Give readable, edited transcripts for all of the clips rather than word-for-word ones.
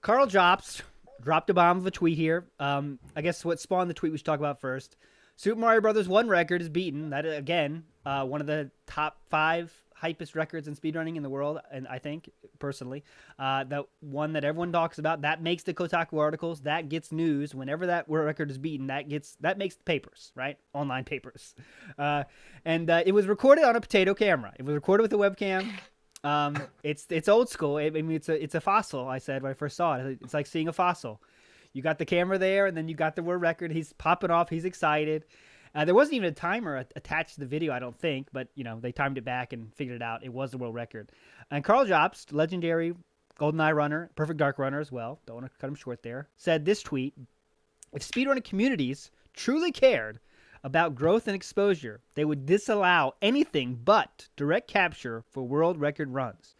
Karl Jobst dropped a bomb of a tweet here. I guess what spawned the tweet we should talk about first. Super Mario Brothers 1 record is beaten. That, again, one of the top 5 hypest records in speedrunning in the world, and I think, personally. The one that everyone talks about, that makes the Kotaku articles, that gets news. Whenever that record is beaten, that makes the papers, right? Online papers. And it was recorded on a potato camera. It was recorded with a webcam. It's old school. I mean, it's a fossil. I said when I first saw it, it's like seeing a fossil. You got the camera there, and then you got the world record. He's popping off. He's excited. There wasn't even a timer attached to the video, I don't think, but they timed it back and figured it out. It was the world record. And Karl Jobst, legendary GoldenEye runner, Perfect Dark runner as well. Don't want to cut him short there. Said this tweet: "If speedrunning communities truly cared about growth and exposure, they would disallow anything but direct capture for world record runs.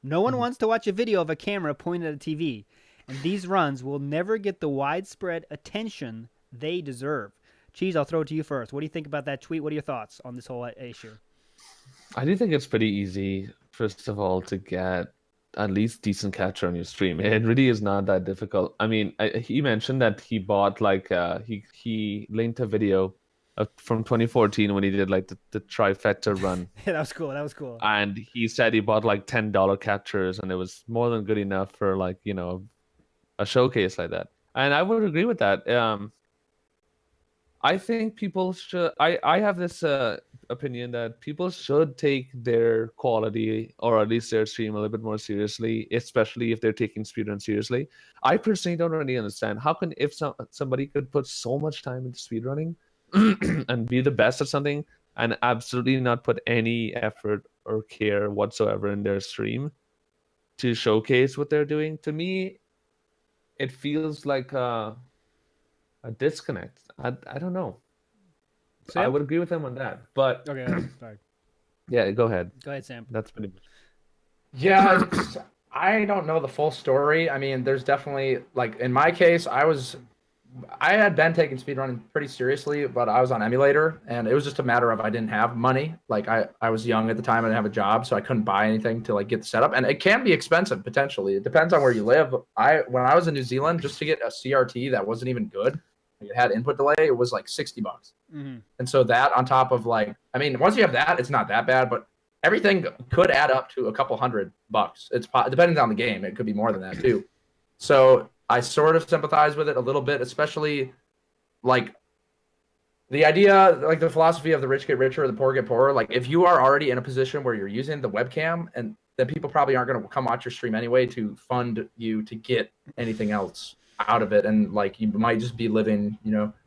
No one wants to watch a video of a camera pointed at a TV, and these runs will never get the widespread attention they deserve." Cheese, I'll throw it to you first. What do you think about that tweet? What are your thoughts on this whole issue? I do think it's pretty easy, first of all, to get at least decent capture on your stream. It really is not that difficult. I mean, he mentioned that he bought he linked a video from 2014 when he did the trifecta run. Yeah, that was cool. That was cool. And he said he bought $10 captures, and it was more than good enough for a showcase like that. And I would agree with that. I think people should. I have this opinion that people should take their quality, or at least their stream, a little bit more seriously, especially if they're taking speedrun seriously. I personally don't really understand how can somebody could put so much time into speedrunning and be the best at something and absolutely not put any effort or care whatsoever in their stream to showcase what they're doing. To me, it feels like a disconnect. I don't know. Sam? I would agree with him on that, but okay, sorry. Yeah, go ahead. Go ahead, Sam. That's pretty much. Yeah, I don't know the full story. I mean, there's definitely in my case, I had been taking speedrunning pretty seriously, but I was on emulator, and it was just a matter of I didn't have money. I was young at the time, I didn't have a job, so I couldn't buy anything to get the setup, and it can be expensive potentially. It depends on where you live. When I was in New Zealand, just to get a CRT that wasn't even good, it had input delay, it was like $60. Mm-hmm. And so that on top of I mean, once you have that, it's not that bad, but everything could add up to a couple $100. It's depending on the game. It could be more than that too. So I sort of sympathize with it a little bit, especially the idea, the philosophy of the rich get richer, the poor get poorer. If you are already in a position where you're using the webcam, and then people probably aren't going to come watch your stream anyway to fund you to get anything else out of it, and you might just be living,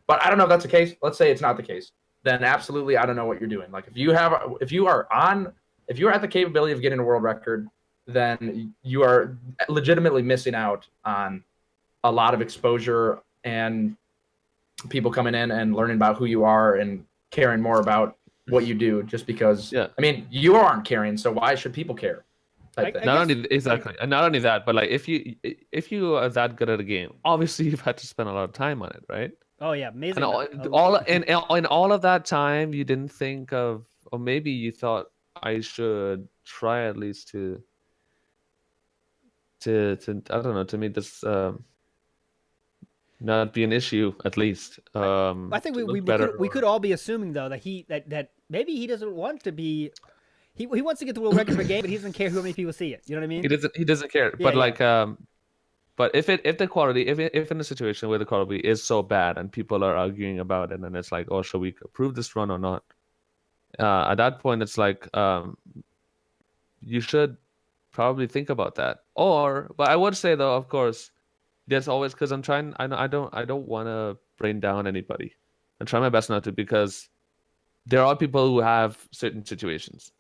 But I don't know if that's the case. Let's say it's not the case. Then absolutely, I don't know what you're doing. If you are at the capability of getting a world record, then you are legitimately missing out on a lot of exposure and people coming in and learning about who you are and caring more about what you do, just because. Yeah. I mean, you aren't caring, so why should people care? Not only that, but if you are that good at a game, obviously you've had to spend a lot of time on it, right? Oh yeah, amazing. And in all of that time, you didn't think of, or maybe you thought, I should try at least to I don't know, to make this not be an issue at least. I think we could all be assuming though that maybe he doesn't want to be. He wants to get the world record for a game, but he doesn't care how many people see it. You know what I mean? He doesn't care. Yeah, but but if the quality, if in a situation where the quality is so bad and people are arguing about it, and it's oh, should we approve this run or not? At that point, it's you should probably think about that. But I would say though, of course, there's always, because I don't want to bring down anybody. I try my best not to, because there are people who have certain situations,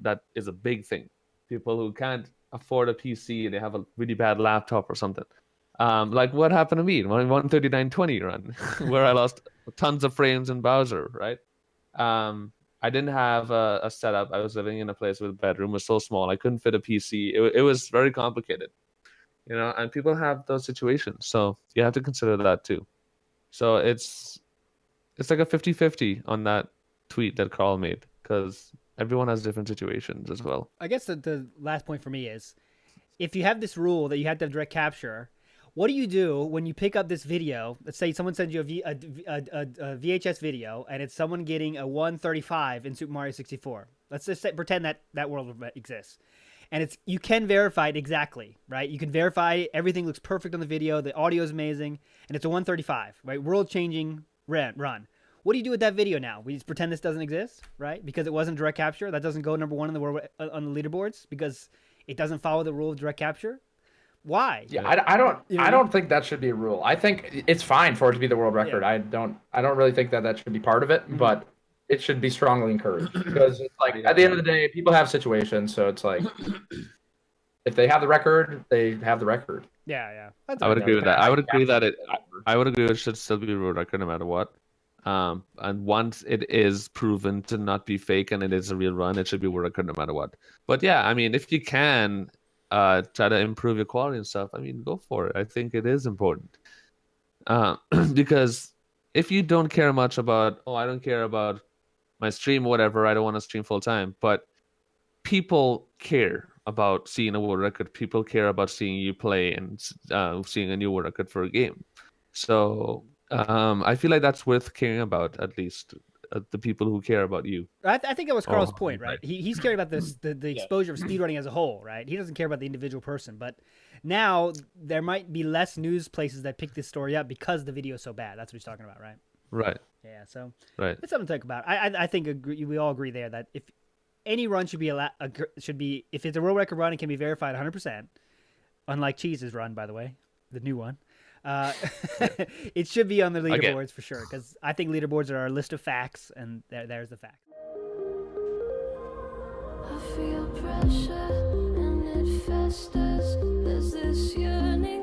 that is a big thing. People who can't afford a PC, they have a really bad laptop or something. What happened to me in 139.20 run, where I lost tons of frames in Bowser, right? I didn't have a setup. I was living in a place where the bedroom was so small, I couldn't fit a PC. It was very complicated, and people have those situations. So you have to consider that too. So it's like a 50-50 on that tweet that Karl made, because everyone has different situations as well. I guess the last point for me is, if you have this rule that you have to have direct capture, what do you do when you pick up this video? Let's say someone sends you a VHS video, and it's someone getting a 135 in Super Mario 64. Let's just pretend that world exists, and you can verify it exactly, right? You can verify everything looks perfect on the video, the audio is amazing, and it's a 135, right? World-changing run. What do you do with that video now? We just pretend this doesn't exist, right? Because it wasn't direct capture. That doesn't go number 1 in the world on the leaderboards because it doesn't follow the rule of direct capture. Why? Yeah, I don't think that should be a rule. I think it's fine for it to be the world record. Yeah. I don't really think that should be part of it, but it should be strongly encouraged because it's like at the end of the day, people have situations, so it's like if they have the record, they have the record. Yeah. I would agree with that. I would agree that it should still be a world record no matter what. And once it is proven to not be fake and it is a real run, it should be a world record no matter what. But yeah, I mean, if you can try to improve your quality and stuff, I mean, go for it. I think it is important. Because if you don't care much about, I don't care about my stream or whatever, I don't want to stream full time, but people care about seeing a world record. People care about seeing you play and seeing a new world record for a game. So I feel like that's worth caring about, at least the people who care about you. I think that was Karl's point, right? He's caring about the exposure of speedrunning as a whole, right? He doesn't care about the individual person, but now there might be less news places that pick this story up because the video is so bad. That's what he's talking about, right? Right. Yeah, so right. It's something to think about. I think we all agree there that if any run should be if it's a world record run, it can be verified 100%. Unlike Cheese's run, by the way, the new one. It should be on the leaderboards for sure, because I think leaderboards are a list of facts, and there's the fact. I feel pressure and it festers. There's this yearning.